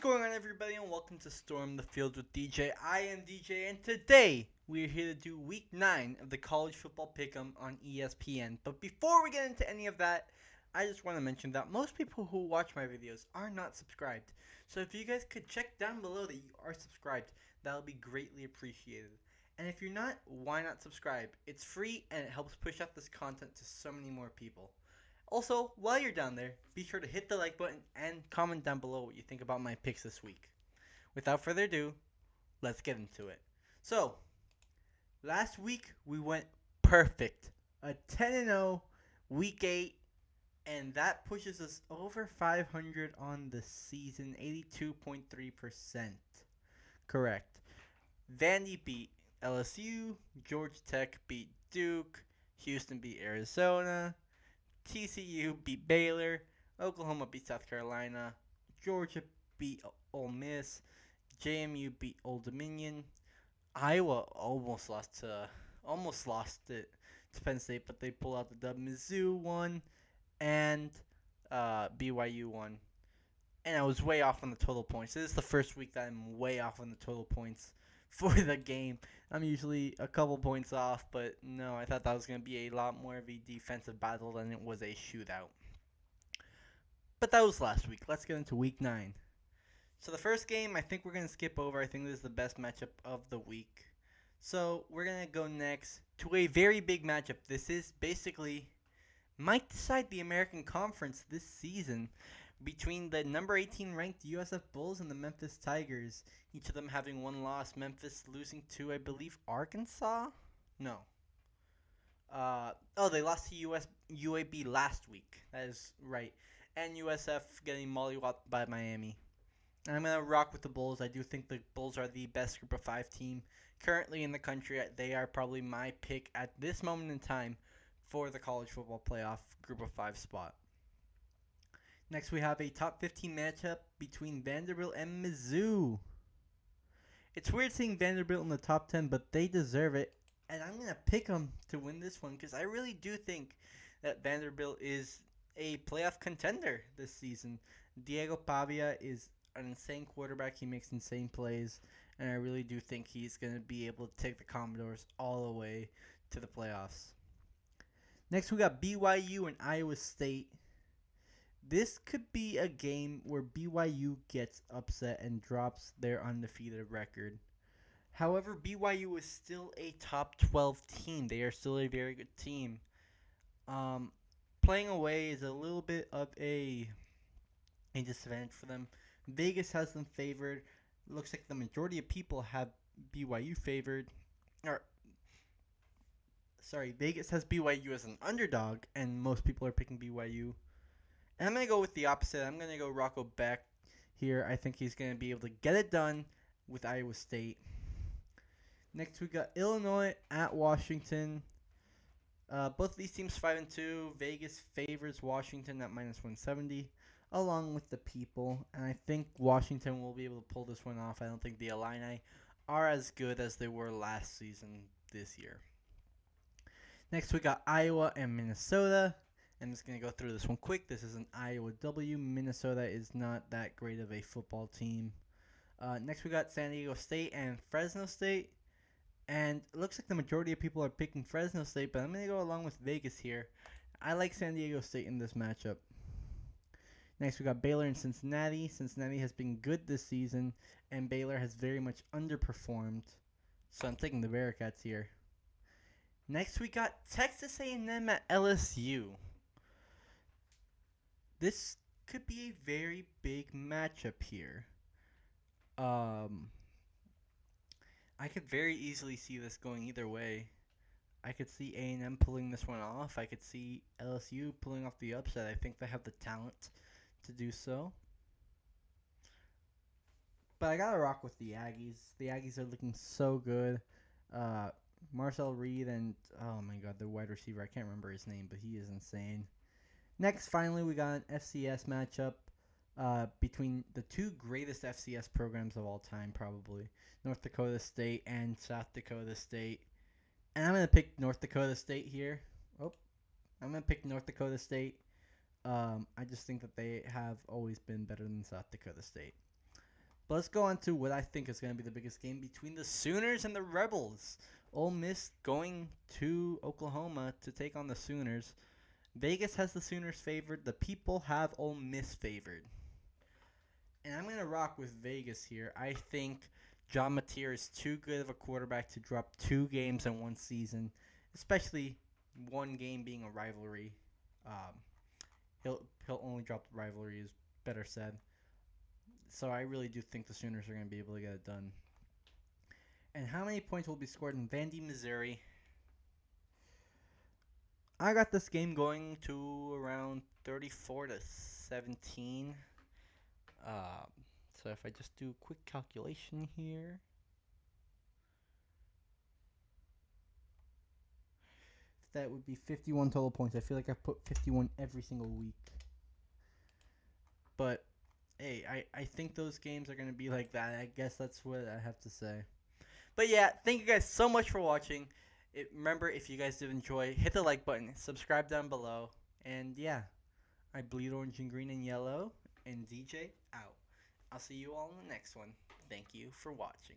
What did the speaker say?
going on, everybody, and welcome to Storm the Field with DJ. I am DJ, and today we are here to do Week 9 of the College Football Pick'em on ESPN. But before we get into any of that, I just want to mention that most people who watch my videos are not subscribed. So if you guys could check down below that you are subscribed, that would be greatly appreciated. And if you're not, why not subscribe? It's free and it helps push out this content to so many more people. Also, while you're down there, be sure to hit the like button and comment down below what you think about my picks this week. Without further ado, let's get into it. So, last week we went perfect. A 10-0 week 8, and that pushes us over 500 on the season, 82.3%. Correct. Vandy beat LSU, Georgia Tech beat Duke, Houston beat Arizona, TCU beat Baylor, Oklahoma beat South Carolina, Georgia beat Ole Miss, JMU beat Old Dominion, Iowa almost lost it to Penn State, but they pulled out the dub. Mizzou won, and BYU won. And I was way off on the total points. This is the first week that I'm way off on the total points for the game. I'm usually a couple points off, but no, I thought that was going to be a lot more of a defensive battle than it was a shootout. But that was last week. Let's get into week 9. So the first game, I think we're going to skip over. I think this is the best matchup of the week. So we're going to go next to a very big matchup. This is basically might decide the American Conference this season between the number 18 ranked USF Bulls and the Memphis Tigers, each of them having one loss. Memphis losing to, I believe, Arkansas? No. They lost to UAB last week. That is right. And USF getting mollywopped by Miami. And I'm going to rock with the Bulls. I do think the Bulls are the best Group of 5 team currently in the country. They are probably my pick at this moment in time for the college football playoff Group of 5 spot. Next, we have a top 15 matchup between Vanderbilt and Mizzou. It's weird seeing Vanderbilt in the top 10, but they deserve it. And I'm going to pick them to win this one because I really do think that Vanderbilt is a playoff contender this season. Diego Pavia is an insane quarterback. He makes insane plays. And I really do think he's going to be able to take the Commodores all the way to the playoffs. Next, we got BYU and Iowa State. This could be a game where BYU gets upset and drops their undefeated record. However, BYU is still a top 12 team. They are still a very good team. Playing away is a little bit of a disadvantage for them. Vegas has them favored. Looks like the majority of people have BYU favored. Vegas has BYU as an underdog, and most people are picking BYU. And I'm going to go with the opposite. I'm going to go Rocco Beck here. I think he's going to be able to get it done with Iowa State. Next, we got Illinois at Washington. Both of these teams 5-2. Vegas favors Washington at -170, along with the people. And I think Washington will be able to pull this one off. I don't think the Illini are as good as they were last season this year. Next, we got Iowa and Minnesota. I'm just going to go through this one quick. This is an Iowa W. Minnesota is not that great of a football team. Next, we got San Diego State and Fresno State. And it looks like the majority of people are picking Fresno State, but I'm going to go along with Vegas here. I like San Diego State in this matchup. Next, we got Baylor and Cincinnati. Cincinnati has been good this season, and Baylor has very much underperformed. So I'm taking the Bearcats here. Next, we got Texas A&M at LSU. This could be a very big matchup here. I could very easily see this going either way. I could see A&M pulling this one off. I could see LSU pulling off the upset. I think they have the talent to do so. But I gotta rock with the Aggies. The Aggies are looking so good. Marcel Reed and, oh my god, the wide receiver. I can't remember his name, but he is insane. Next, finally, we got an FCS matchup between the two greatest FCS programs of all time, probably. North Dakota State and South Dakota State. And I'm going to pick North Dakota State here. I'm going to pick North Dakota State. I just think that they have always been better than South Dakota State. But let's go on to what I think is going to be the biggest game between the Sooners and the Rebels. Ole Miss going to Oklahoma to take on the Sooners. Vegas has the Sooners favored. The people have Ole Miss favored. And I'm going to rock with Vegas here. I think John Mateer is too good of a quarterback to drop 2 games in one season, especially one game being a rivalry. Um, he'll only drop the rivalry, is better said. So I really do think the Sooners are going to be able to get it done. And how many points will be scored in Vandy, Missouri? I got this game going to around 34-17. Um, so if I just do a quick calculation here, that would be 51 total points. I feel like I put 51 every single week. But hey, I think those games are going to be like that. I guess that's what I have to say. But yeah, thank you guys so much for watching. Remember, if you guys did enjoy, hit the like button, subscribe down below. And yeah, I bleed orange and green and yellow. And DJ out. I'll see you all in the next one. Thank you for watching.